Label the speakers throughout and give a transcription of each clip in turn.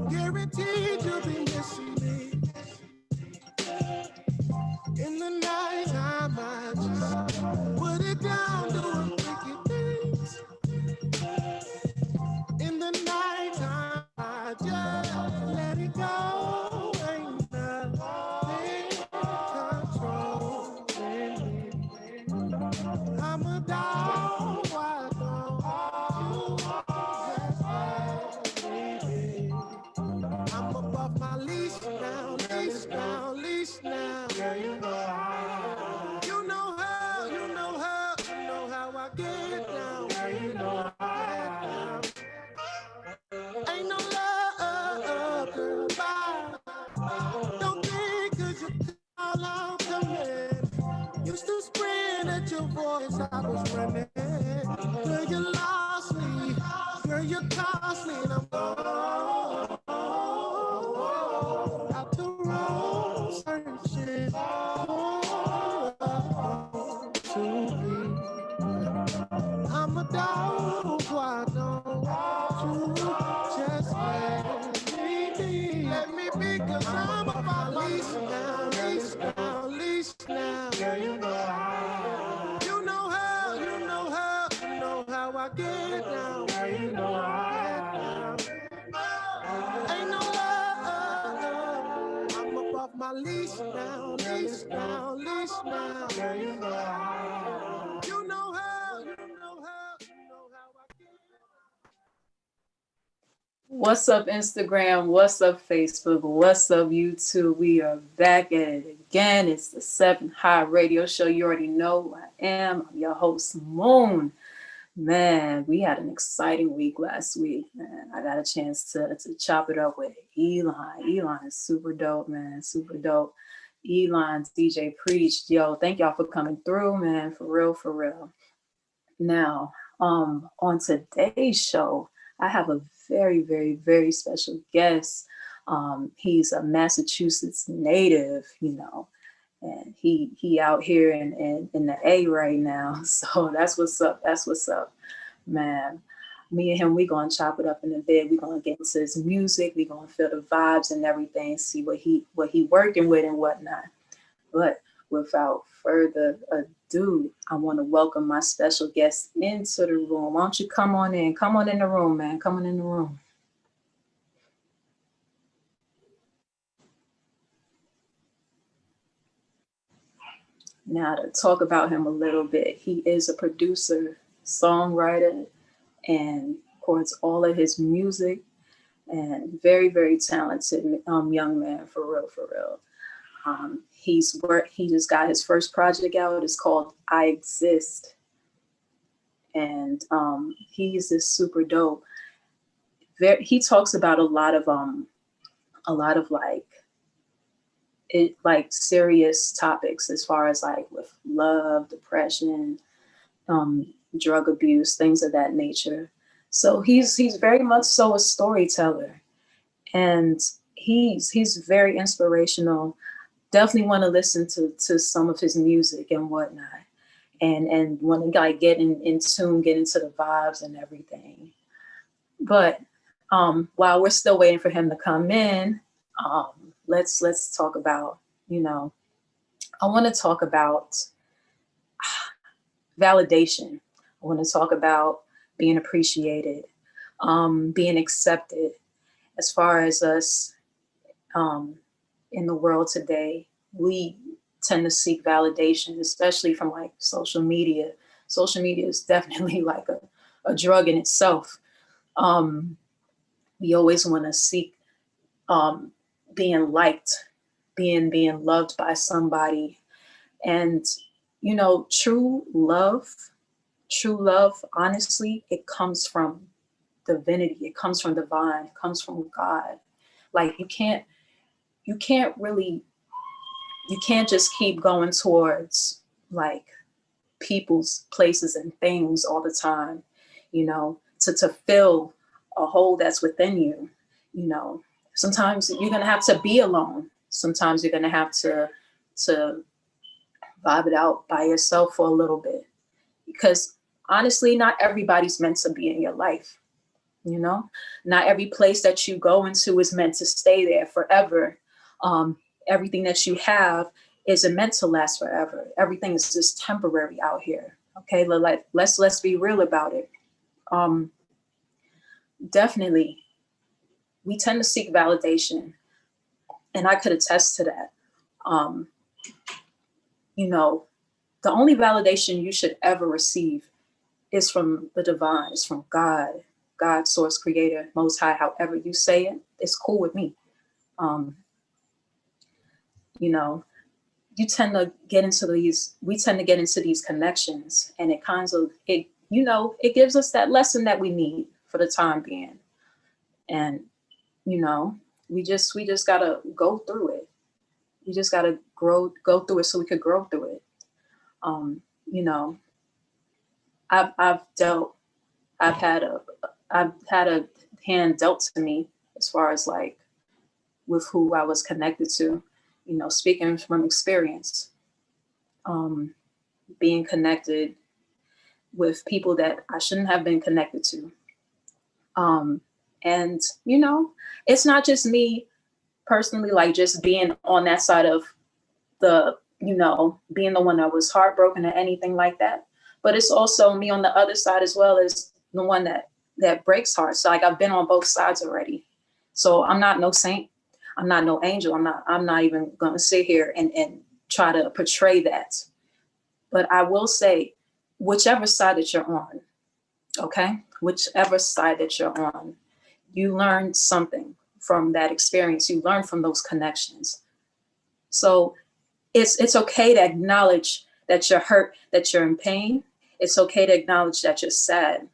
Speaker 1: Guaranteed you'll be missing me. In the night time, I just put it down, doing freaky things. In the night time, I just let it go. Ain't nothing controlling me. I'm a dog, why don't you just let me be? I'm above my leash now, leash now, leash now. Yeah, you know how. You know how, you know how, you know how I get down. Yeah, you know how I get down. Ain't no love, girl, bye. Don't think 'cause you call out to me. Used to sprint at your voice, I was running. Girl, you lost me. Girl, you cost me, and I'm gone. Out to roam, searching to be. I'm a dog, why don't you just let me be? Let me be, 'cause I'm about leash now, leash now, leash now. Yeah, you know how. You know how, you know how, you know how I get down. Yeah, you know how I get down. Ain't no love, I'm above my leash now, leash now, leash now. Yeah, you know how. You know how, you know how, you know how I get down.
Speaker 2: What's up, Instagram? What's up, Facebook? What's up, YouTube? We are back at it again. It's the 7 High Radio Show. You already know who I am. I'm your host, Moon. Man, we had an exciting week last week, man. I got a chance to chop it up with Elon. Elon is super dope, man. Super dope. Elon, DJ Preach. Yo, thank y'all for coming through, man. For real, for real. Now, on today's show, I have a very, very, very special guest. He's a Massachusetts native, and he out here in the A right now. So that's what's up. That's what's up, man. Me and him, we gonna chop it up in a bit. We gonna get into his music. We gonna feel the vibes and everything. See what he working with and whatnot. But without further ado, I want to welcome my special guest into the room. Why don't you come on in? Come on in the room, man. Come on in the room. Now to talk about him a little bit, he is a producer, songwriter, and records all of his music, and very, very talented young man, for real, for real. He just got his first project out. It's called I Exist. And he's just super dope. He talks about a lot of like serious topics as far as like with love, depression, drug abuse, things of that nature. So he's very much so a storyteller, and he's very inspirational. Definitely want to listen to some of his music and whatnot, and want to like get in tune, get into the vibes and everything. But while we're still waiting for him to come in, let's talk about, I want to talk about validation. I want to talk about being appreciated, being accepted. As far as us in the world today, we tend to seek validation, especially from like social media. Social media is definitely like a drug in itself. We always want to seek being liked, being loved by somebody. And, true love, honestly, it comes from divinity. It comes from divine. It comes from God. Like you can't just keep going towards like people's places and things all the time, to fill a hole that's within you. Sometimes you're going to have to be alone. Sometimes you're going to have to vibe it out by yourself for a little bit, because honestly, not everybody's meant to be in your life. You know, not every place that you go into is meant to stay there forever. Everything that you have isn't meant to last forever. Everything is just temporary out here. Okay, let's be real about it. Um, Definitely, we tend to seek validation, and I could attest to that. Um, you know, the only validation you should ever receive is from the divine, is from God, God, source, creator, most high, however you say it, it's cool with me. Um, you know, you tend to get into these, we tend to get into these connections, and it kinds of, it, you know, it gives us that lesson that we need for the time being. And, you know, we just gotta go through it. You just gotta go through it so we could grow through it. You know, I've dealt, I've had a, I've had a hand dealt to me as far as like with who I was connected to, you know, speaking from experience, um, being connected with people that I shouldn't have been connected to. Um, and, you know, it's not just me personally, like just being on that side of the, you know, being the one that was heartbroken or anything like that. But it's also me on the other side as well as the one that breaks hearts. So like I've been on both sides already. So I'm not no saint. I'm not no angel. I'm not even gonna sit here and try to portray that. But I will say, whichever side that you're on, okay? Whichever side that you're on, you learn something from that experience. You learn from those connections. So it's okay to acknowledge that you're hurt, that you're in pain. It's okay to acknowledge that you're sad.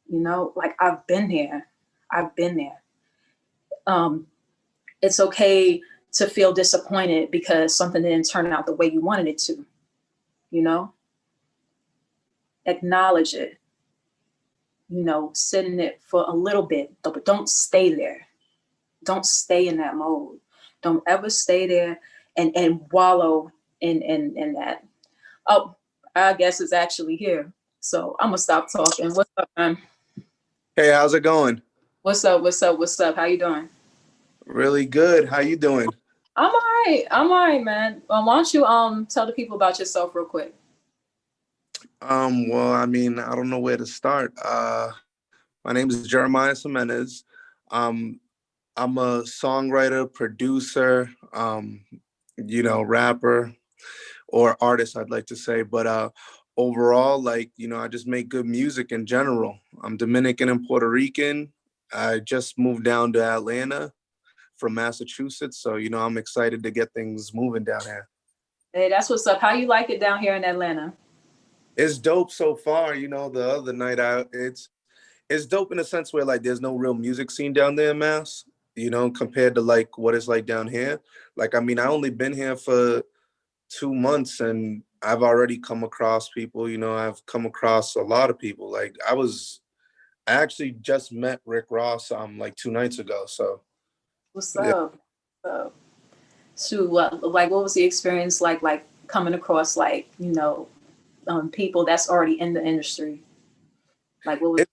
Speaker 2: You know, like I've been there. I've been there. Um, it's okay to feel disappointed because something didn't turn out the way you wanted it to. You know, acknowledge it. You know, sit in it for a little bit, but don't stay there. Don't stay in that mode. Don't ever stay there and wallow in that. Oh, I guess it's actually here. So I'm gonna stop talking. What's up, man?
Speaker 3: Hey, how's it going?
Speaker 2: What's up? What's up? What's up? How you doing?
Speaker 3: Really good. How you doing?
Speaker 2: I'm all right. I'm all right, man. Why don't you tell the people about yourself real quick?
Speaker 3: Well, I mean, I don't know where to start. My name is Jeremiah Semenez. Um, I'm a songwriter, producer, rapper or artist, I'd like to say. But overall, like, I just make good music in general. I'm Dominican and Puerto Rican. I just moved down to Atlanta from Massachusetts. So, I'm excited to get things moving down here.
Speaker 2: Hey, that's what's up. How you like it down here in Atlanta?
Speaker 3: It's dope so far. The other night it's dope in a sense where like there's no real music scene down there in Mass, compared to like what it's like down here. Like, I mean, I only been here for 2 months and I've already come across people, I've come across a lot of people. Like I actually just met Rick Ross like 2 nights ago. So
Speaker 2: What's
Speaker 3: yeah.
Speaker 2: up? Shoot, like what was the experience like coming across like, people that's already in the industry? Like what was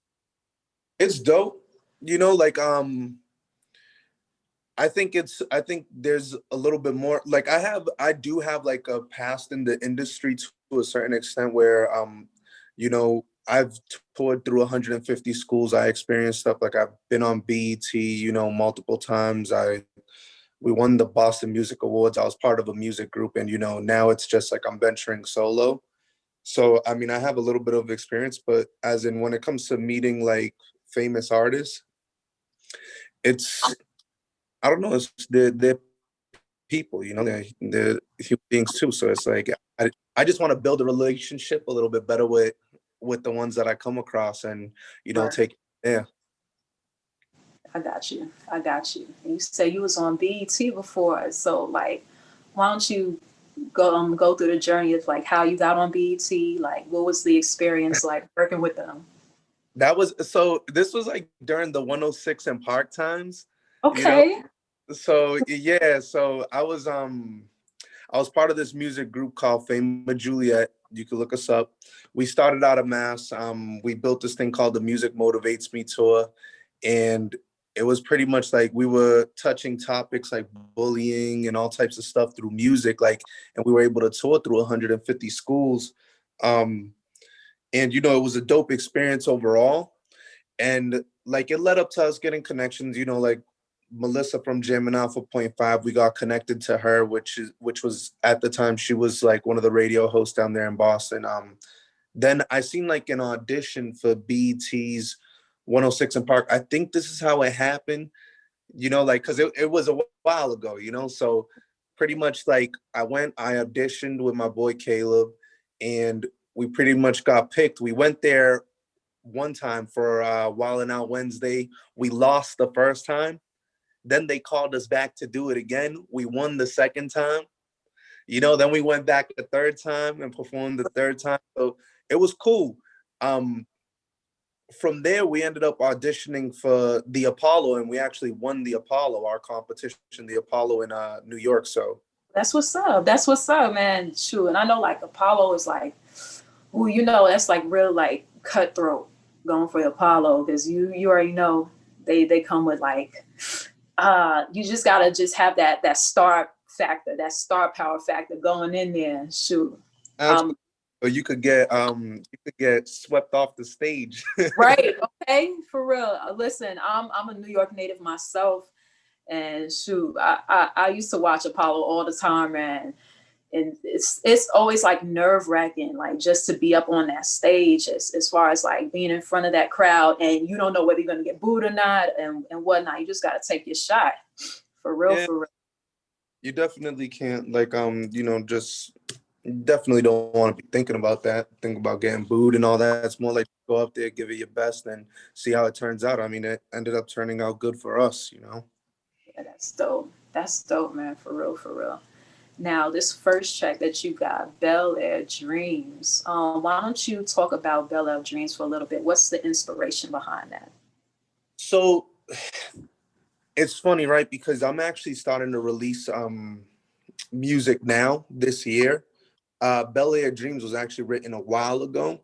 Speaker 3: It's dope. Like I think there's a little bit more like I do have like a past in the industry to a certain extent where I've toured through 150 schools. I experienced stuff like I've been on BET, multiple times. We won the Boston Music Awards. I was part of a music group, and now it's just like I'm venturing solo. So I mean, I have a little bit of experience, but as in when it comes to meeting like famous artists, it's I don't know, it's they're people, they're human beings too. So it's like I just want to build a relationship a little bit better with the ones that I come across and
Speaker 2: Right.
Speaker 3: take yeah.
Speaker 2: I got you. I got you. And you say you was on BET before, so like, why don't you go through the journey of like how you got on BET? Like, what was the experience like working with them?
Speaker 3: This was like during the 106 and Park times, you know.
Speaker 2: Okay.
Speaker 3: So yeah, so I was part of this music group called Fame of Juliet. You can look us up. We started out of Mass. We built this thing called the Music Motivates Me Tour. and it was pretty much like we were touching topics like bullying and all types of stuff through music, like, and we were able to tour through 150 schools. And it was a dope experience overall. And like it led up to us getting connections, like Melissa from Jam and Alpha Point 5, we got connected to her, which was at the time she was like one of the radio hosts down there in Boston. Then I seen like an audition for BET's 106 in Park. I think this is how it happened, like, cause it was a while ago, so pretty much like I auditioned with my boy Caleb, and we pretty much got picked. We went there one time for Wildin' Out Wednesday. We lost the first time. Then they called us back to do it again. We won the second time. Then we went back the third time and performed the third time. So it was cool. From there, we ended up auditioning for the Apollo, and we actually won the Apollo, our competition, the Apollo in New York. So
Speaker 2: that's what's up. That's what's up, man. Shoot. And I know like Apollo is like, ooh, that's like real like cutthroat going for the Apollo, because you already know they come with like you just gotta just have that star factor, that star power factor going in there. Shoot.
Speaker 3: Or you could get swept off the stage.
Speaker 2: Right. Okay. For real. Listen, I'm a New York native myself, and shoot, I used to watch Apollo all the time, man. And it's always like nerve wracking, like just to be up on that stage, as far as like being in front of that crowd, and you don't know whether you're gonna get booed or not, and whatnot. You just gotta take your shot, for real, for real.
Speaker 3: You definitely can't just definitely don't want to be thinking about that. Think about getting booed and all that. It's more like go up there, give it your best, and see how it turns out. I mean, it ended up turning out good for us,
Speaker 2: Yeah, that's dope. That's dope, man. For real, for real. Now, this first track that you got, Bel Air Dreams. Why don't you talk about Bel Air Dreams for a little bit? What's the inspiration behind that?
Speaker 3: So it's funny, right? Because I'm actually starting to release music now this year. Bel Air Dreams was actually written a while ago.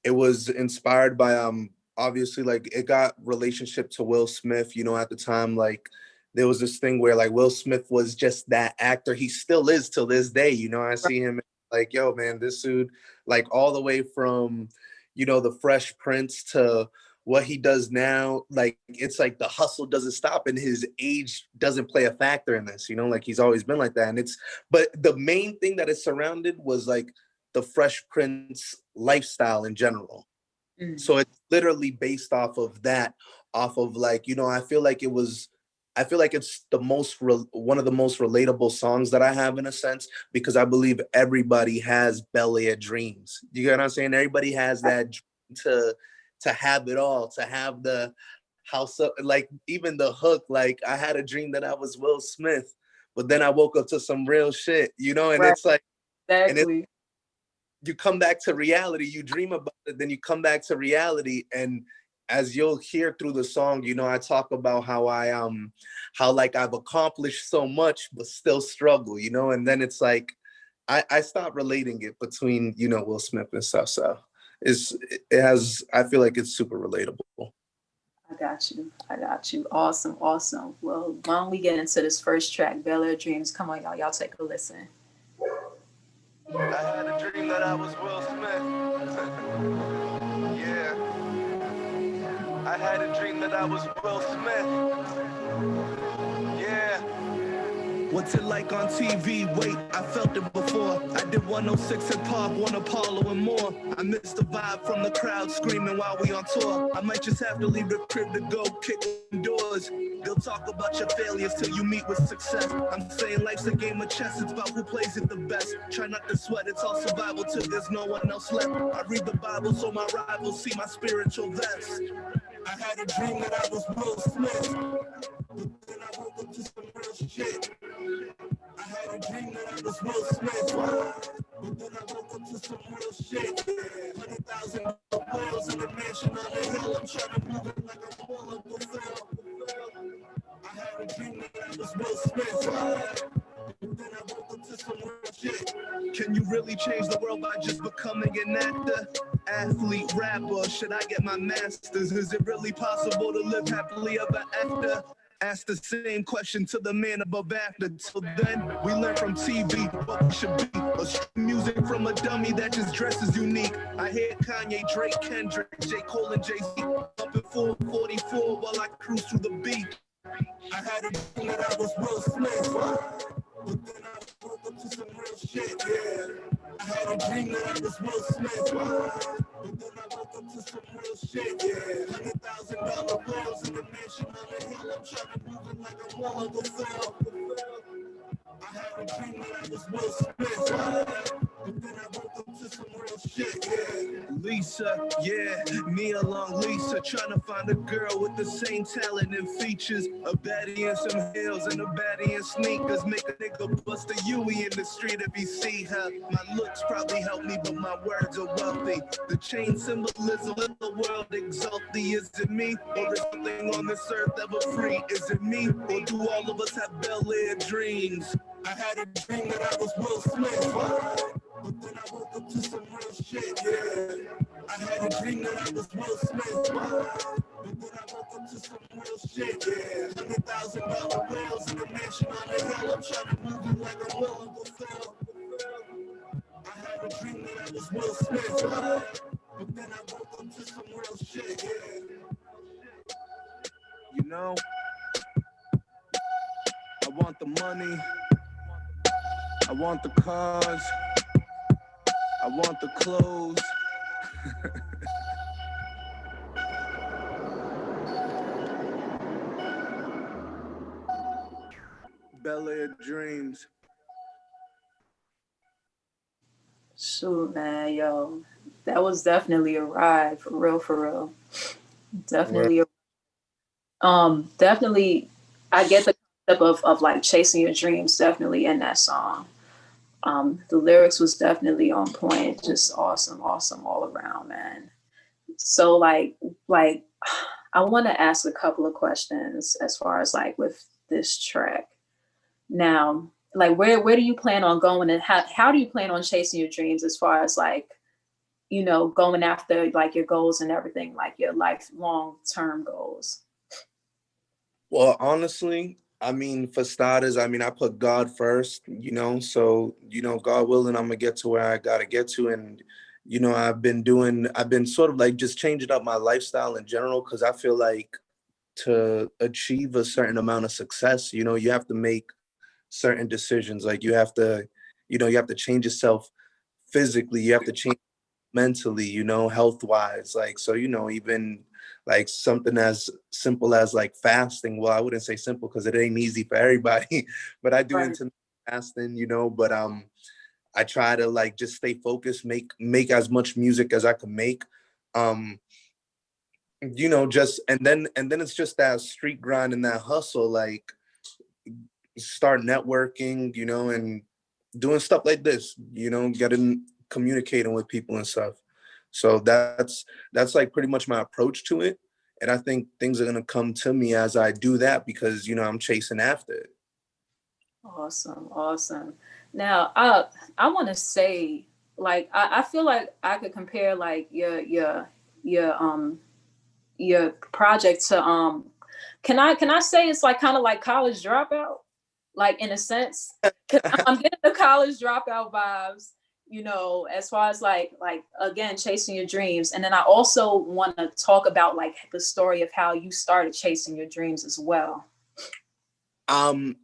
Speaker 3: It was inspired by obviously like it got relationship to Will Smith, at the time, like there was this thing where like Will Smith was just that actor. He still is till this day. I see him like, yo, man, this dude, like all the way from, the Fresh Prince to what he does now. Like, it's like the hustle doesn't stop and his age doesn't play a factor in this, like he's always been like that. And but the main thing that it surrounded was like the Fresh Prince lifestyle in general. Mm. So it's literally based off of that, off of like, I feel like it's the one of the most relatable songs that I have, in a sense, because I believe everybody has Bel Air dreams. You get what I'm saying? Everybody has that dream to have it all, to have the house up, like even the hook, like I had a dream that I was Will Smith, but then I woke up to some real shit, and right. It's like,
Speaker 2: exactly.
Speaker 3: You come back to reality, you dream about it, then you come back to reality. And as you'll hear through the song, I talk about how I've accomplished so much, but still struggle, and then it's like, I stopped relating it between, Will Smith and stuff. So I feel like it's super relatable.
Speaker 2: I got you. Awesome. Well, why don't we get into this first track, Bel Air Dreams? Come on, y'all take a listen.
Speaker 3: I had a dream that I was Will Smith. Yeah. I had a dream that I was Will Smith. Yeah.
Speaker 4: What's it like on TV? Wait, I felt it before. I did 106 in Park, one Apollo and more. I missed the vibe from the crowd screaming while we on tour. I might just have to leave the crib to go kick doors. They'll talk about your failures till you meet with success. I'm saying life's a game of chess, it's about who plays it the best. Try not to sweat, it's all survival till there's no one else left. I read the Bible so my rivals see my spiritual vest. I had a dream that I was Will Smith, but then I woke up to some real shit. I had a dream that I was Will Smith, but then I woke up to some real shit. 100,000 whales in a mansion on the hill. I'm trying to move it like a wall of the film. I had a dream that I was Will Smith, but then I woke up to some real shit. Can you really change the world by just becoming an actor? athlete, rapper? Should I get my master's? Is it really possible to live happily ever after? Ask the same question to the man above after. Till then, we learn from TV what we should be. A stream music from a dummy that just dresses unique. I hear Kanye, Drake, Kendrick, J. Cole, and Jay-Z up in 444 while I cruise through the beat. I had a dream that I was Will Smith, but then I woke up to some real shit, yeah. I had a dream that I was Will Smith, but then I woke up to some real shit, yeah. $100,000 bills in the mansion on the hill. I'm trying to move it like a wall of the film. I had a dream that I was Will Smith, but then I woke up to some real shit, yeah. Lisa, yeah, me along Lisa, trying to find a girl with the same talent and features. A baddie in some heels and a baddie in sneakers. Make a nigga bust a Yui in the street if he see her. My looks probably help me, but my words are wealthy. The chain symbolism in the world exalt thee. Is it me? Or is something on this earth ever free? Is it me? Or do all of us have Bel Air dreams? I had a dream that I was Will Smith, but then I woke up to some real shit, yeah. I had a dream that I was Will Smith, but then I woke up to some real shit, yeah. $100,000 bills in the mansion on the hill. I'm trying to move it like a will of the film. I had a dream that I was Will Smith, but then I woke up to some real shit, yeah. You know, I want the money, I want the cars, I want the clothes. Bel Air dreams.
Speaker 2: Shoot, man, yo, that was definitely a ride, for real, for real. Definitely, definitely, I get the concept of like chasing your dreams, definitely in that song. The lyrics was definitely on point, just awesome, awesome all around, man. So like I want to ask a couple of questions as far as like with this track. Now, like where do you plan on going, and how do you plan on chasing your dreams as far as like, you know, going after like your goals and everything, like your lifelong term goals?
Speaker 3: Well, honestly, I mean, for starters, I mean, I put God first, so, God willing, I'm gonna get to where I gotta get to. And, I've been sort of like just changing up my lifestyle in general, because I feel like to achieve a certain amount of success, you have to make certain decisions. Like you have to change yourself physically, you have to change mentally, health wise. Like, so, even like something as simple as like fasting. Well, I wouldn't say simple because it ain't easy for everybody, but I do
Speaker 2: Right.
Speaker 3: intermittent fasting, but I try to like just stay focused, make as much music as I can make. Um, just and then it's just that street grind and that hustle, like start networking, and doing stuff like this, getting communicating with people and stuff. So that's like pretty much my approach to it. And I think things are gonna come to me as I do that, because I'm chasing after it.
Speaker 2: Awesome, awesome. Now, I want to say, like, I feel like I could compare like your your project to can I say it's like kind of like College Dropout, like in a sense. 'Cause I'm getting the College Dropout vibes, you know, as far as like again chasing your dreams, and then I also want to talk about like the story of how you started chasing your dreams as well.
Speaker 3: Um,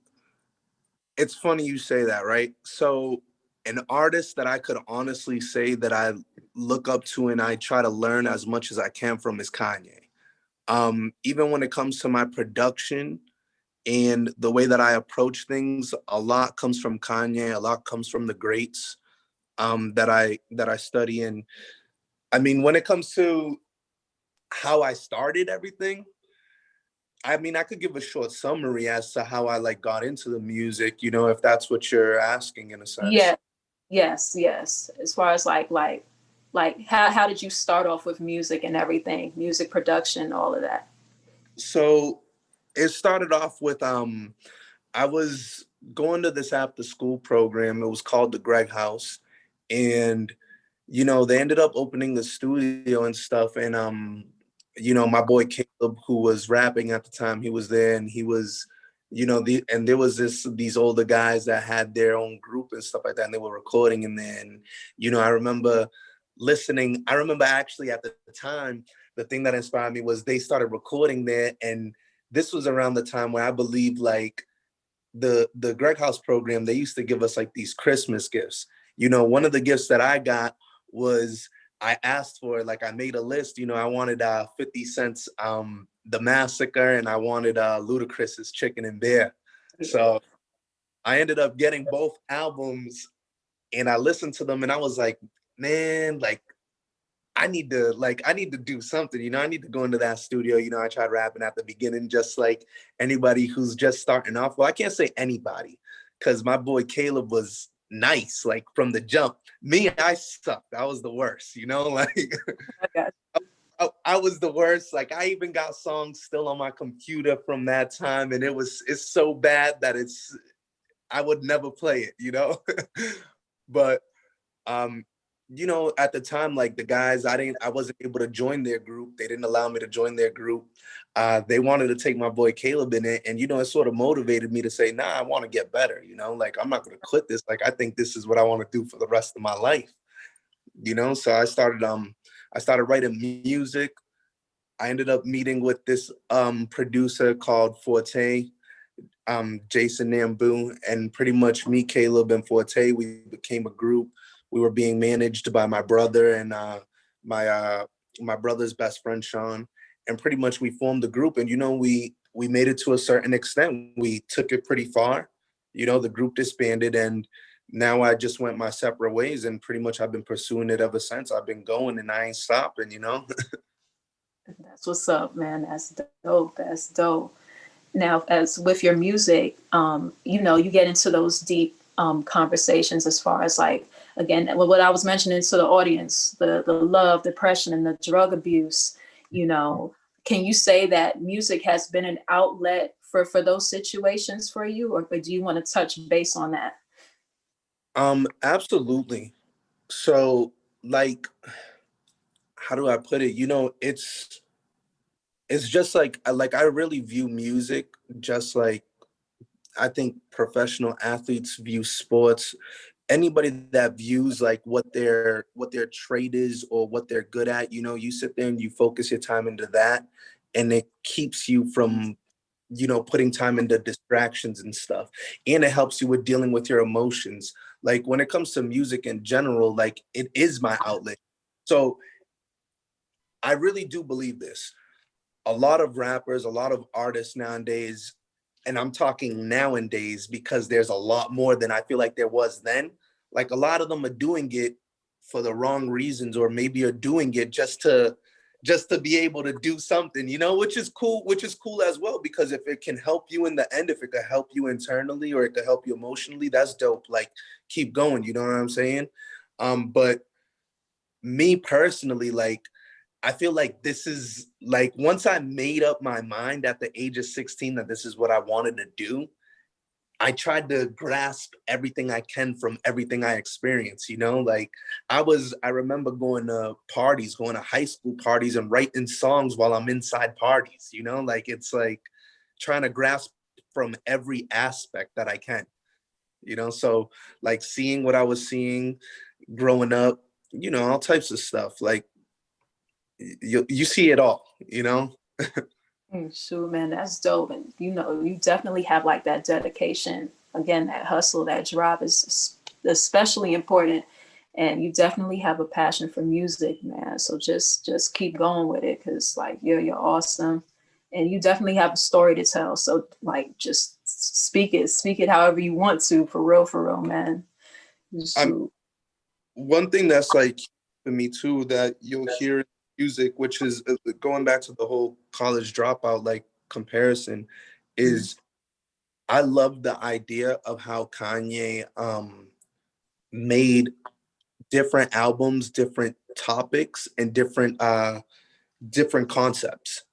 Speaker 3: it's funny you say that, right? So an artist that I could honestly say that I look up to and I try to learn as much as I can from is Kanye. Even when it comes to my production and the way that I approach things, a lot comes from Kanye, a lot comes from the greats that I study. And I mean, when it comes to how I started everything, I mean, I could give a short summary as to how I like got into the music, if that's what you're asking in a sense.
Speaker 2: Yeah, yes, yes. As far as like how did you start off with music and everything, music production, all of that?
Speaker 3: So it started off with I was going to this after school program. It was called the Greg House. And they ended up opening the studio and stuff. And, my boy Caleb, who was rapping at the time, he was there, and he was, and there was these older guys that had their own group and stuff like that. And they were recording in there. And, I remember listening. I remember actually at the time, the thing that inspired me was they started recording there. And this was around the time where I believe like the Greg House program, they used to give us like these Christmas gifts. One of the gifts that I got was I asked for, like, I made a list, I wanted 50 Cent's The Massacre, and I wanted Ludacris's Chicken and Beer. So I ended up getting both albums, and I listened to them, and I was like, man, like, I need to do something, I need to go into that studio. I tried rapping at the beginning, just like anybody who's just starting off. Well, I can't say anybody, because my boy Caleb was nice, like from the jump. Me, I sucked. I was the worst, like I was the worst. Like, I even got songs still on my computer from that time, and it's so bad that I would never play it, but at the time, like the guys, I wasn't able to join their group. They didn't allow me to join their group. They wanted to take my boy Caleb in it. And, it sort of motivated me to say, nah, I want to get better, like, I'm not going to quit this. Like, I think this is what I want to do for the rest of my life, So I started writing music. I ended up meeting with this producer called Forte, Jason Nambu, and pretty much me, Caleb, and Forte, we became a group. We were being managed by my brother and my brother's best friend, Sean. And pretty much we formed the group, and, we made it to a certain extent. We took it pretty far. The group disbanded, and now I just went my separate ways, and pretty much I've been pursuing it ever since. I've been going, and I ain't stopping,
Speaker 2: That's what's up, man. That's dope. That's dope. Now, as with your music, you get into those deep conversations as far as, like, again, what I was mentioning to the audience, the love, depression, and the drug abuse. Can you say that music has been an outlet for those situations for you, or do you want to touch base on that?
Speaker 3: Absolutely. So, like, how do I put it? It's just like I really view music just like I think professional athletes view sports. Anybody that views like what their trade is or what they're good at, you sit there and you focus your time into that, and it keeps you from, putting time into distractions and stuff. And it helps you with dealing with your emotions. Like, when it comes to music in general, like, it is my outlet. So I really do believe this. A lot of rappers, a lot of artists nowadays, and I'm talking nowadays because there's a lot more than I feel like there was then. Like, a lot of them are doing it for the wrong reasons, or maybe are doing it just to be able to do something, which is cool as well, because if it can help you in the end, if it could help you internally or it could help you emotionally, that's dope. Like, keep going, you know what I'm saying? But me personally, like, I feel like this is like, once I made up my mind at the age of 16 that this is what I wanted to do, I tried to grasp everything I can from everything I experienced, like I remember going to parties, going to high school parties and writing songs while I'm inside parties, like, it's like trying to grasp from every aspect that I can, so like seeing what I was seeing growing up, all types of stuff, like you see it all,
Speaker 2: Sure, man, that's dope. And you definitely have like that dedication. Again, that hustle, that drive is especially important. And you definitely have a passion for music, man. So just keep going with it, because like you're awesome. And you definitely have a story to tell. So like just speak it however you want to, for real, man.
Speaker 3: One thing that's like for me too that you'll hear in music, which is going back to the whole college dropout like comparison, is I love the idea of how Kanye made different albums, different topics, and different concepts.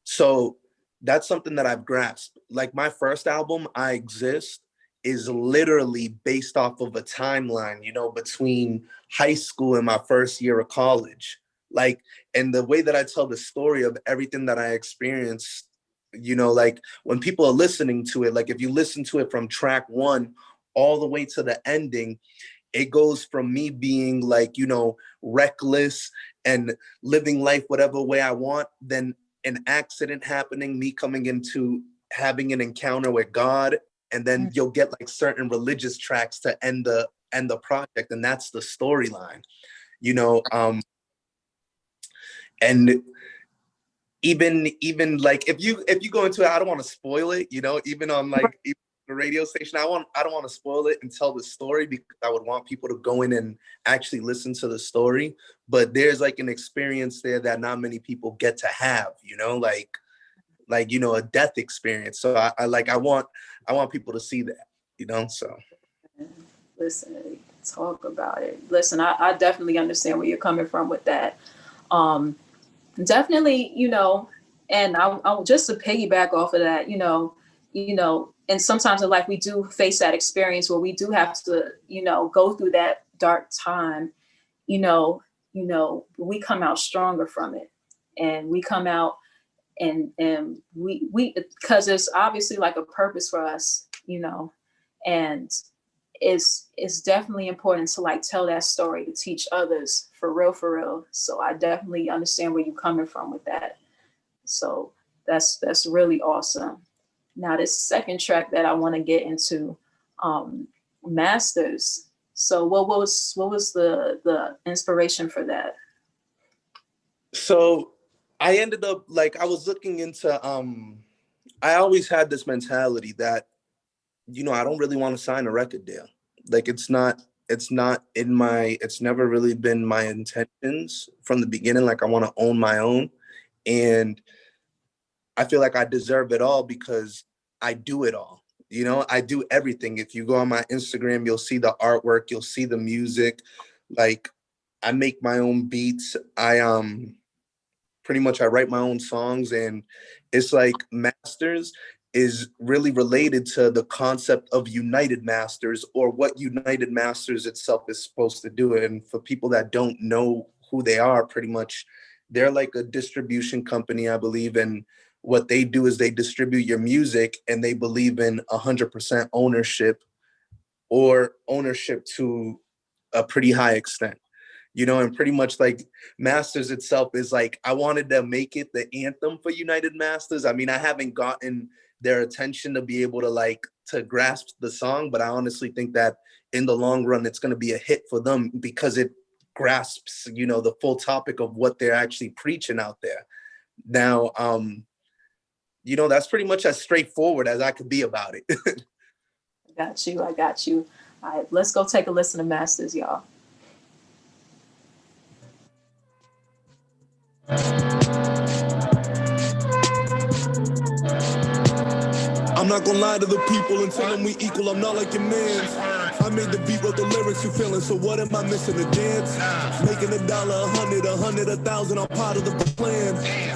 Speaker 3: So that's something that I've grasped. Like, my first album, I Exist, is literally based off of a timeline, you know, between high school and my first year of college. Like, and the way that I tell the story of everything that I experienced, you know, like when people are listening to it, like if you listen to it from track one all the way to the ending, it goes from me being like, you know, reckless and living life whatever way I want, then an accident happening, me coming into having an encounter with God, and then you'll get like certain religious tracks to end the project, and that's the storyline, you know. And even like if you go into it, I don't want to spoil it, you know, even on like even the radio station, I don't want to spoil it and tell the story, because I would want people to go in and actually listen to the story. But there's like an experience there that not many people get to have, you know, like you know, a death experience. So I want people to see that, you know. So
Speaker 2: listen, talk about it. Listen, I definitely understand where you're coming from with that. Definitely, you know, and I'll just to piggyback off of that, you know, and sometimes in life we do face that experience where we do have to, you know, go through that dark time, you know, we come out stronger from it, and we come out and we because there's obviously like a purpose for us, you know, and it's definitely important to like tell that story to teach others for real. So I definitely understand where you're coming from with that. So that's really awesome. Now this second track that I want to get into, Masters. So what was the inspiration for that?
Speaker 3: So I ended up like, I was looking into I always had this mentality that, you know, I don't really want to sign a record deal. Like it's never really been my intentions from the beginning. Like I want to own my own, and I feel like I deserve it all because I do it all. You know, I do everything. If you go on my Instagram, you'll see the artwork, you'll see the music. Like I make my own beats. I pretty much I write my own songs, and it's like Masters is really related to the concept of United Masters, or what United Masters itself is supposed to do. And for people that don't know who they are, pretty much they're like a distribution company, I believe. And what they do is they distribute your music, and they believe in 100% ownership, or ownership to a pretty high extent. You know, and pretty much like Masters itself is like, I wanted to make it the anthem for United Masters. I mean, I haven't gotten their attention to be able to like to grasp the song, but I honestly think that in the long run, it's going to be a hit for them, because it grasps, you know, the full topic of what they're actually preaching out there. Now, you know, that's pretty much as straightforward as I could be about it.
Speaker 2: I got you. All right, let's go take a listen to Masters, y'all.
Speaker 4: I'm not gonna lie to the people and tell them we equal, I'm not like your mans. I made the beat, wrote the lyrics you feeling, so what am I missing? A dance? Making $1, $100, $100, $1,000, I'm part of the plan.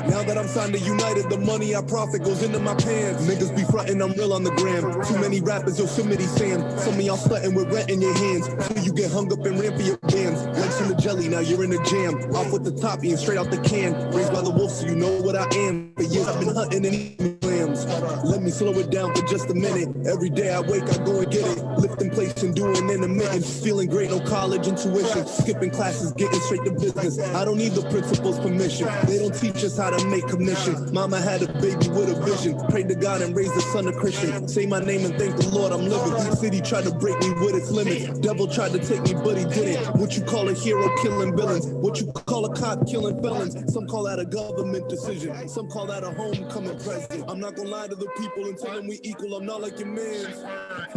Speaker 4: Now that I'm signed to United, the money I profit goes into my pants. Niggas be frontin', I'm real on the gram. Too many rappers, Yosemite Sam. Some of y'all stuntin' with rent in your hands, so you get hung up and ran for your bands. Legs in the jelly, now you're in the jam. Off with the toppy and straight out the can. Raised by the wolf, so you know what I am. For years I've been hunting and eating lambs. Let me slow it down for just a minute. Every day I wake, I go and get it. Lifting plates and doing intermittent. Feeling great, no college intuition. Skipping classes, getting straight to business. I don't need the principal's permission. They don't teach us how to make commission. Mama had a baby with a vision. Prayed to God and raised the son a Christian. Say my name and thank the Lord I'm living. The city tried to break me with its limits. Devil tried to take me, but he didn't. What you call a hero killing villains? What you call a cop killing felons? Some call that a government decision. Some call that a homecoming present. I'm not gonna lie to the people and tell them we equal, I'm not like your mans.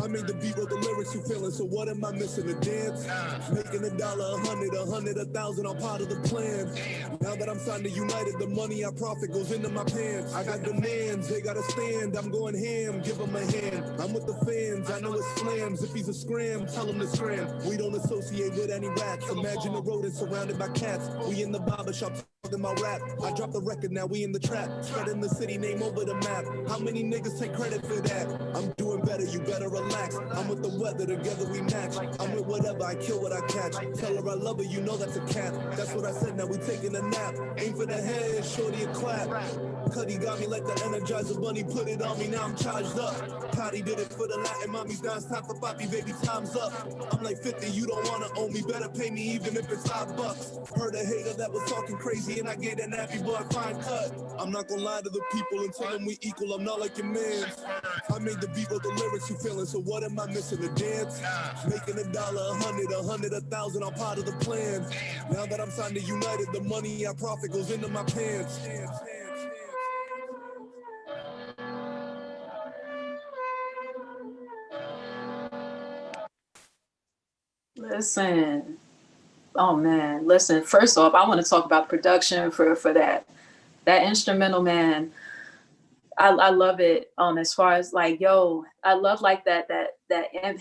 Speaker 4: I made the beat, wrote the lyrics you feeling, so what am I missing? A dance? Making $1, $100, $100, $1,000, I'm part of the plan. Now that I'm signed to United, the money I profit goes into my pants. I got demands, they gotta stand, I'm going ham, give them a hand. I'm with the fans, I know it's slams. If he's a scram, tell him to scram. We don't associate with any rats. Imagine a rodent surrounded by cats. We in the barbershop in my rap. I dropped the record, now we in the trap. Spreading the city name over the map. How many niggas take credit for that? I'm doing better, you better relax. I'm with the weather, together we match. I'm with whatever, I kill what I catch. Tell her I love her, you know that's a cap. That's what I said, now we taking a nap. Aim for the head, shorty a clap. Cuddy got me like the Energizer Bunny, put it on me, now I'm charged up. Patty did it for the Latin mommies, now it's time for Poppy, baby, time's up. I'm like 50, you don't wanna owe me, better pay me even if it's $5. Heard a hater that was talking crazy and I gave that nappy boy a fine cut. I'm not gonna lie to the people and tell them we equal, I'm not like your man. I made the beat with the lyrics you feeling, so what am I missing, a dance? Making $1, $100, $100, $1,000, I'm part of the plan. Now that I'm signed to United, the money I profit goes into my pants.
Speaker 2: Listen, oh man, listen. First off, I want to talk about production for that instrumental, man. I love it. As far as like, yo, I love like that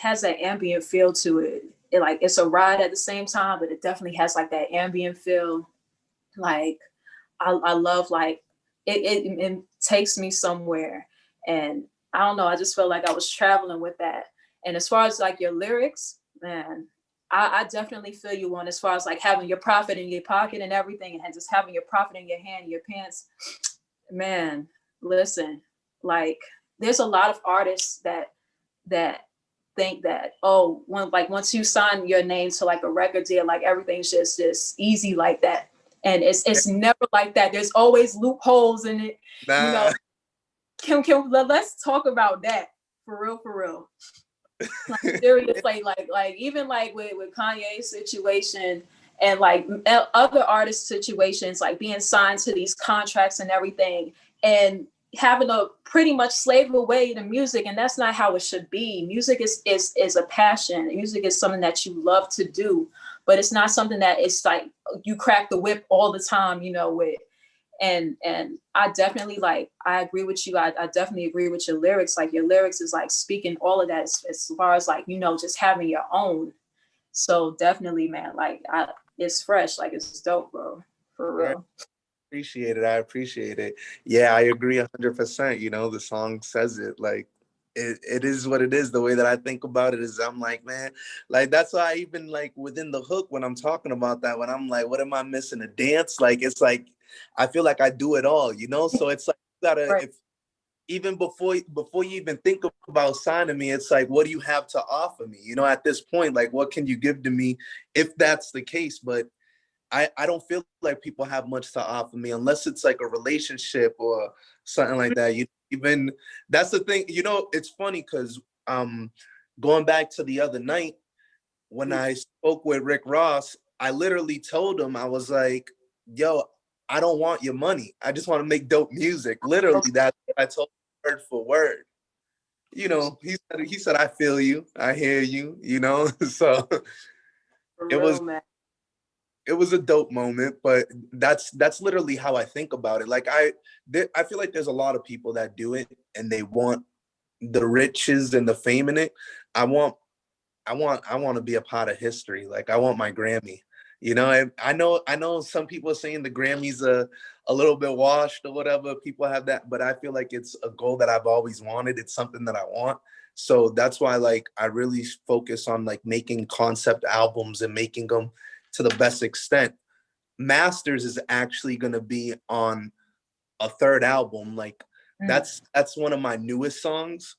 Speaker 2: has that ambient feel to it. It like it's a ride at the same time, but it definitely has like that ambient feel. Like I love like it takes me somewhere, and I don't know. I just felt like I was traveling with that. And as far as like your lyrics, man, I definitely feel you on as far as like having your profit in your pocket and everything, and just having your profit in your hand, your pants. Man, listen, like there's a lot of artists that think that, oh, once you sign your name to like a record deal, like everything's just easy like that. And it's never like that. There's always loopholes in it.
Speaker 3: Nah.
Speaker 2: You know, let's talk about that for real. Like seriously, like even like with Kanye's situation and like other artist situations, like being signed to these contracts and everything, and having to pretty much slave away to music, and that's not how it should be. Music is a passion. Music is something that you love to do, but it's not something that it's like you crack the whip all the time, you know, with. And I definitely like, I agree with you. I definitely agree with your lyrics. Like your lyrics is like speaking all of that as far as like, you know, just having your own. So definitely, man, like it's fresh, like it's dope, bro, for real.
Speaker 3: I appreciate it. Yeah, I agree 100%. You know, the song says it. Like it is what it is. The way that I think about it is I'm like, man, like that's why I even like within the hook when I'm talking about that, when I'm like, what am I missing? A dance? Like it's like I feel like I do it all, you know? So it's like you gotta
Speaker 2: Right.
Speaker 3: if even before you even think about signing me, it's like, what do you have to offer me? You know, at this point, like what can you give to me if that's the case? But I don't feel like people have much to offer me unless it's like a relationship or something like that. You even that's the thing, you know, it's funny because going back to the other night when I spoke with Rick Ross, I literally told him, I was like, yo, I don't want your money. I just want to make dope music. Literally, that's what I told him word for word. You know, he said, I feel you, I hear you, you know. So
Speaker 2: For
Speaker 3: it
Speaker 2: real,
Speaker 3: was
Speaker 2: man.
Speaker 3: it was a dope moment, but that's literally how I think about it. Like I feel like there's a lot of people that do it and they want the riches and the fame in it. I want to be a part of history. Like I want my Grammy. You know, I know some people are saying the Grammys are a little bit washed or whatever. People have that, but I feel like it's a goal that I've always wanted. It's something that I want. So that's why like I really focus on like making concept albums and making them to the best extent. Masters is actually going to be on a third album. Like that's one of my newest songs.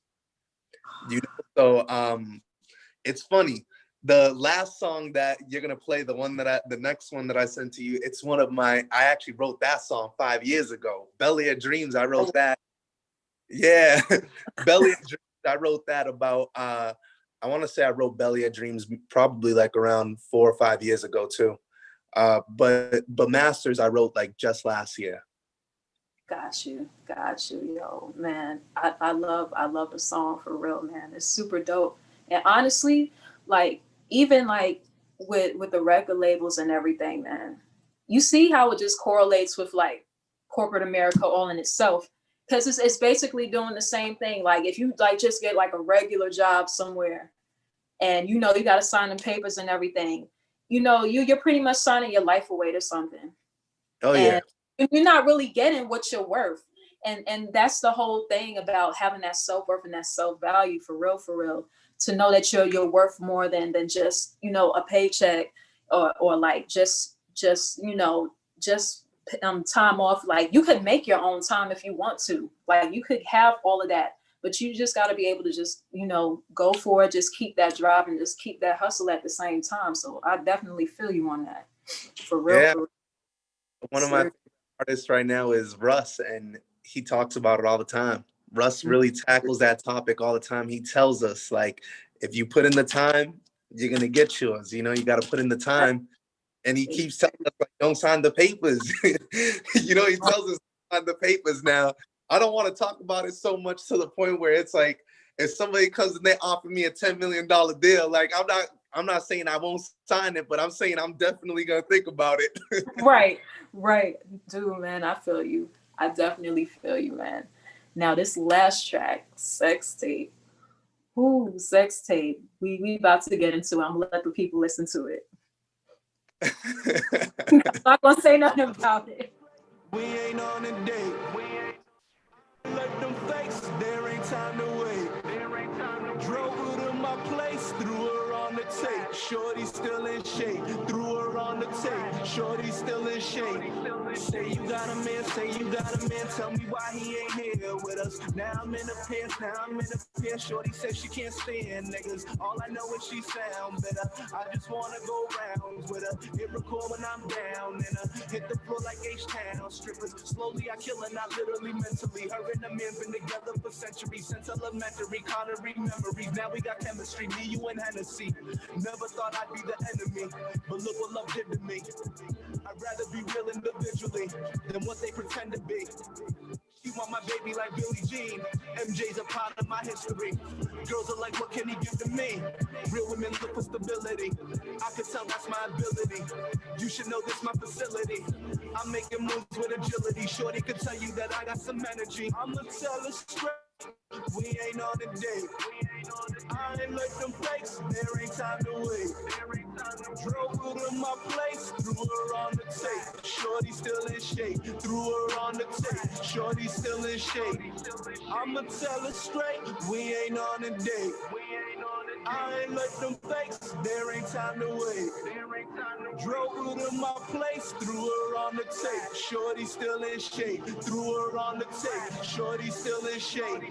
Speaker 3: You know, so it's funny. The last song that you're gonna play, the next one that I sent to you, it's one of my. I actually wrote that song 5 years ago. Belly of Dreams. I wrote that. Yeah, Belly of Dreams. I wrote that about. I want to say I wrote Belly of Dreams probably like around 4 or 5 years ago too. But Masters I wrote like just last year.
Speaker 2: Got you, yo, man. I love the song for real, man. It's super dope. And honestly, like even like with the record labels and everything, man, you see how it just correlates with like corporate America all in itself. Because it's basically doing the same thing. Like if you like just get like a regular job somewhere and you know you gotta sign them papers and everything, you know, you're pretty much signing your life away to something.
Speaker 3: Oh yeah.
Speaker 2: And you're not really getting what you're worth. And that's the whole thing about having that self-worth and that self-value, for real, to know that you're worth more than just, you know, a paycheck, or like just you know, just time off. Like, you could make your own time if you want to. Like, you could have all of that, but you just got to be able to just, you know, go for it, just keep that drive and just keep that hustle at the same time. So I definitely feel you on that, for real.
Speaker 3: Yeah.
Speaker 2: For real.
Speaker 3: One of my favorite artists right now is Russ, and he talks about it all the time. Russ really tackles that topic all the time. He tells us, like, if you put in the time, you're gonna get yours. You know, you got to put in the time. And he keeps telling us, like, don't sign the papers. You know, he tells us sign the papers. Now, I don't want to talk about it so much to the point where it's like, if somebody comes and they offer me a $10 million deal, like, I'm not saying I won't sign it, but I'm saying I'm definitely gonna think about it.
Speaker 2: Right. Dude, man, I feel you. I definitely feel you, man. Now, this last track, Sex Tape. Ooh, Sex Tape. We about to get into it. I'm gonna let the people listen to it. I'm not gonna say nothing about it.
Speaker 4: We ain't on a date. We ain't let them fakes. There ain't time to wait. There ain't time to drove her to my place, threw her on the tape. Shorty still in shape. Threw her on the tape. Shorty still in shape. Say you got a man, say you got a man. Tell me why he ain't here with us. Now I'm in the pants, now I'm in the pants. Shorty says she can't stand niggas. All I know is she sound better. I just wanna go rounds with her. Hit record when I'm down and hit the floor like H-Town. Strippers, slowly I kill her, not literally, mentally. Her and the man been together for centuries. Since elementary, Connery memories. Now we got chemistry, me, you, and Hennessy. Never thought I'd be the enemy, but look what love did to me. I'd rather be real individually than what they pretend to be. She want my baby like Billie Jean. MJ's a part of my history. Girls are like, what can he give to me? Real women look for stability. I could tell that's my ability. You should know this my facility. I'm making moves with agility. Shorty could tell you that I got some energy. I'ma tell her straight. We ain't on a date. I ain't like them fakes. There ain't time to wait. Drove her to my place, threw her on the tape. Shorty still in shape. Threw her on the tape. Shorty still in shape. I'ma tell her straight. We ain't on a date. I ain't like them fakes. There ain't time to wait. Drove her to my place, threw her on the tape. Shorty still in shape. Threw her on the tape. Shorty still in shape.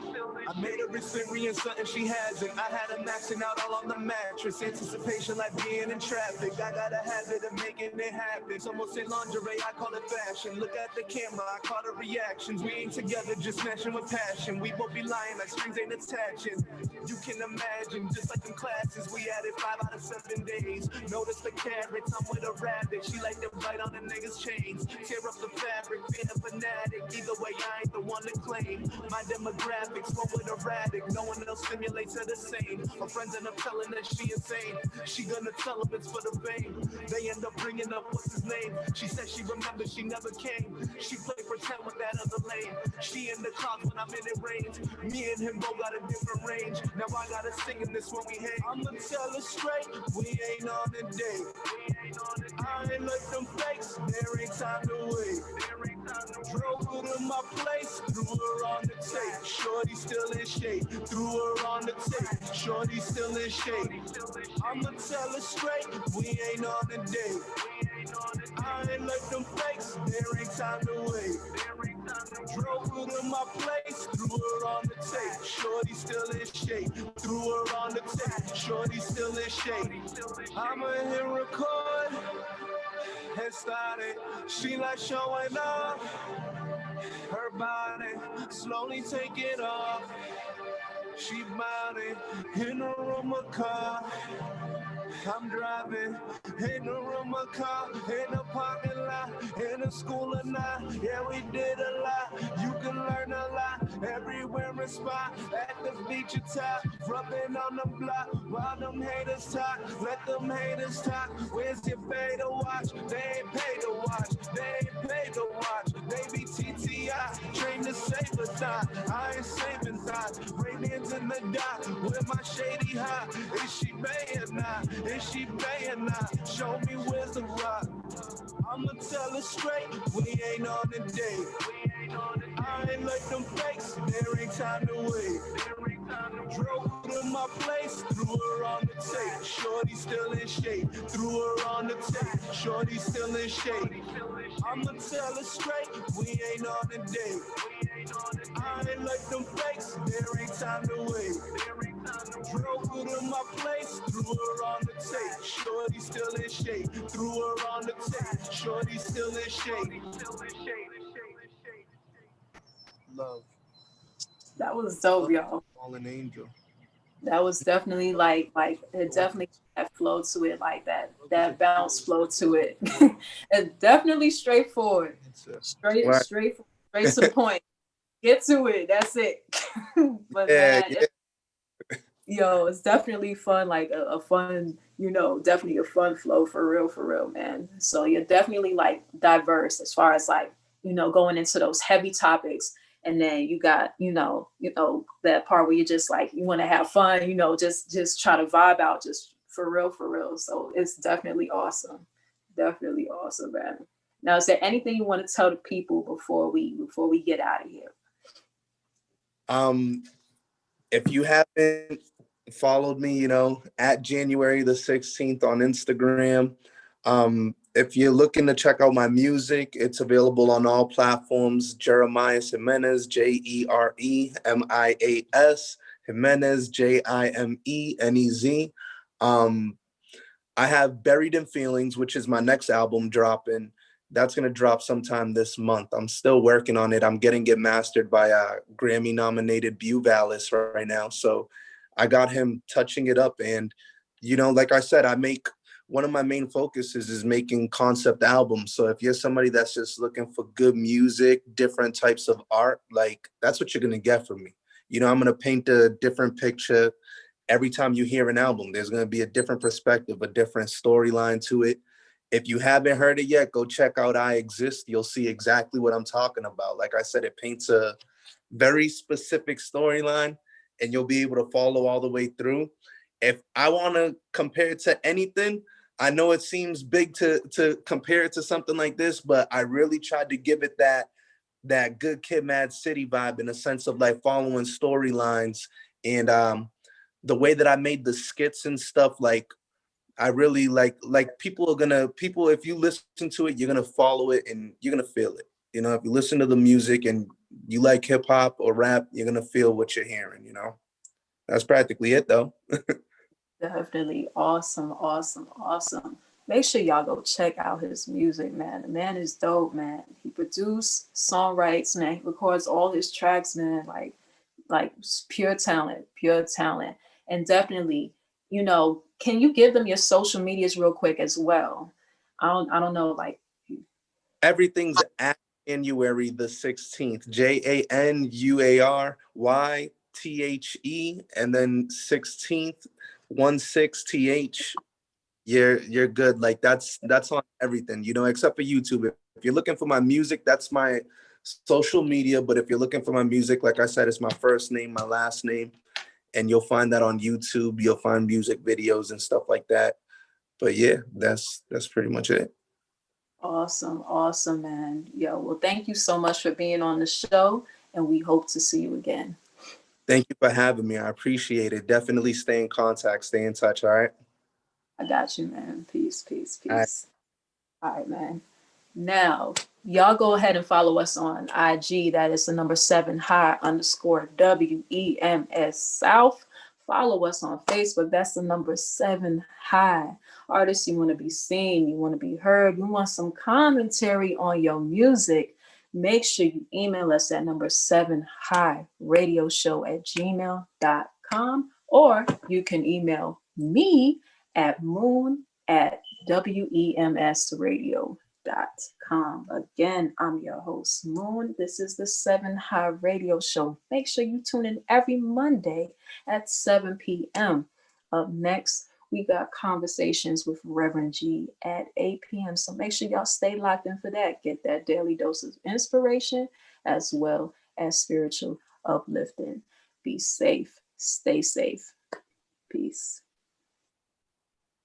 Speaker 4: I made her experience something she hasn't. I had her maxing out all on the mattress. Anticipation like being in traffic. I got a habit of making it happen. Someone say lingerie, I call it fashion. Look at the camera, I call the reactions. We ain't together, just smashing with passion. We both be lying like strings ain't attaching. You can imagine, just like in classes, we added 5 out of 7 days. Notice the carrots, I'm with a rabbit. She like to bite on the niggas' chains. Tear up the fabric, being a fanatic. Either way, I ain't the one to claim. My demographics, one with erratic. No one else stimulates her the same. Her friends end up telling that she insane. She gonna tell them it's for the fame. They end up bringing up what's his name. She said she remembers she never came. She played pretend with that other lane. She in the clouds when I'm in it rains. Me and him both got a different range. Now I gotta sing in this when we hang. I'ma tell her straight, we ain't on a date. I ain't like them fakes, there ain't time to wait. Drove her to my place, threw her on the tape. Shorty still in shape, threw her on the tape. Shorty still in shape. I'ma tell her straight, we ain't on a date. I ain't like them fakes, there ain't time to wait. Drove her to my place, threw her on the tape. Shorty still in shape, threw her on the tape. Shorty still in shape. I'ma hit record and start it. She like showing off her body, slowly take it off. She mounted in the room of car. I'm driving in the room of car, in the parking lot, in the school or not. Yeah, we did a lot. You can learn a lot everywhere in spot. At the feature top, rubbing on the block while them haters talk. Let them haters talk. Where's your pay to watch? They ain't paid to watch. They ain't paid to watch. They be TTI, trained to save a time. I ain't saving time. Radiance in the dock with my shady high. Is she paying now? Is she paying now? Show me where's the rock. I'ma tell it straight, we ain't on a date. I ain't like them fakes, there ain't time to wait. Drove to my place, threw her on the tape. Shorty still in shape, threw her on the tape. Shorty still in shape. I'ma tell it straight, we ain't on a date. I ain't like them fakes, there ain't time to wait. Drove her to my place, threw her on the tape. Shorty still in shape, threw her on the tape. Shorty still in shape.
Speaker 3: Love.
Speaker 2: That was dope, y'all.
Speaker 3: Fallen angel.
Speaker 2: That was definitely like it definitely had flow to it, like that bounce flow to it. It's definitely straightforward. Straight
Speaker 3: Right.
Speaker 2: straight to the point. Get to it. That's it. But
Speaker 3: Yeah,
Speaker 2: man, yo, it's definitely fun, like a fun, definitely a fun flow for real, man. So you're definitely like diverse as far as like, going into those heavy topics. And then you got, that part where you just like, you want to have fun, just try to vibe out just for real. So it's definitely awesome. Definitely awesome, man. Now, is there anything you want to tell the people before we get out of here?
Speaker 3: If you haven't followed me, at January the 16th on Instagram. If you're looking to check out my music, it's available on all platforms. Jeremias Jimenez, Jeremias Jimenez, Jimenez. I have Buried in Feelings, which is my next album dropping. That's going to drop sometime this month. I'm still working on it. I'm getting it mastered by Grammy nominated Bu Valis right now. So I got him touching it up. And, like I said, one of my main focuses is making concept albums. So if you're somebody that's just looking for good music, different types of art, like that's what you're going to get from me. I'm going to paint a different picture. Every time you hear an album, there's going to be a different perspective, a different storyline to it. If you haven't heard it yet, go check out I Exist. You'll see exactly what I'm talking about. Like I said, it paints a very specific storyline and you'll be able to follow all the way through. If I want to compare it to anything, I know it seems big to compare it to something like this, but I really tried to give it that Good Kid, Mad City vibe in a sense of like following storylines and the way that I made the skits and stuff. Like I really like people, if you listen to it, you're gonna follow it and you're gonna feel it. If you listen to the music and you like hip hop or rap, you're gonna feel what you're hearing. That's practically it though.
Speaker 2: Definitely awesome. Make sure y'all go check out his music, man. The man is dope, man. He produces, songwrites, man. He records all his tracks, man. Like pure talent. And definitely, can you give them your social medias real quick as well? I don't know, like
Speaker 3: everything's at January the 16th. JANUARYTHE and then 16th 16th. You're good. Like that's on everything, except for YouTube. If you're looking for my music, that's my social media. But if you're looking for my music, like I said, it's my first name, my last name, and you'll find that on YouTube. You'll find music videos and stuff like that. But yeah, that's pretty much it.
Speaker 2: Awesome, man. Yo, well, thank you so much for being on the show, and we hope to see you again.
Speaker 3: Thank you for having me. I appreciate it. Definitely stay in contact, stay in touch. All right.
Speaker 2: I got you, man. Peace. All right, man. Now, y'all go ahead and follow us on IG. That is the number 7high_WEMS South. Follow us on Facebook. That's the number 7high. Artists, you want to be seen, you want to be heard, you want some commentary on your music. Make sure you email us at number 7highradioshow@gmail.com, or you can email me at moon@wemsradio.com. Again, I'm your host, Moon. This is the 7 High Radio Show. Make sure you tune in every Monday at 7 p.m. Up next, we got Conversations with Reverend G at 8 p.m. So make sure y'all stay locked in for that. Get that daily dose of inspiration as well as spiritual uplifting. Be safe. Stay safe. Peace.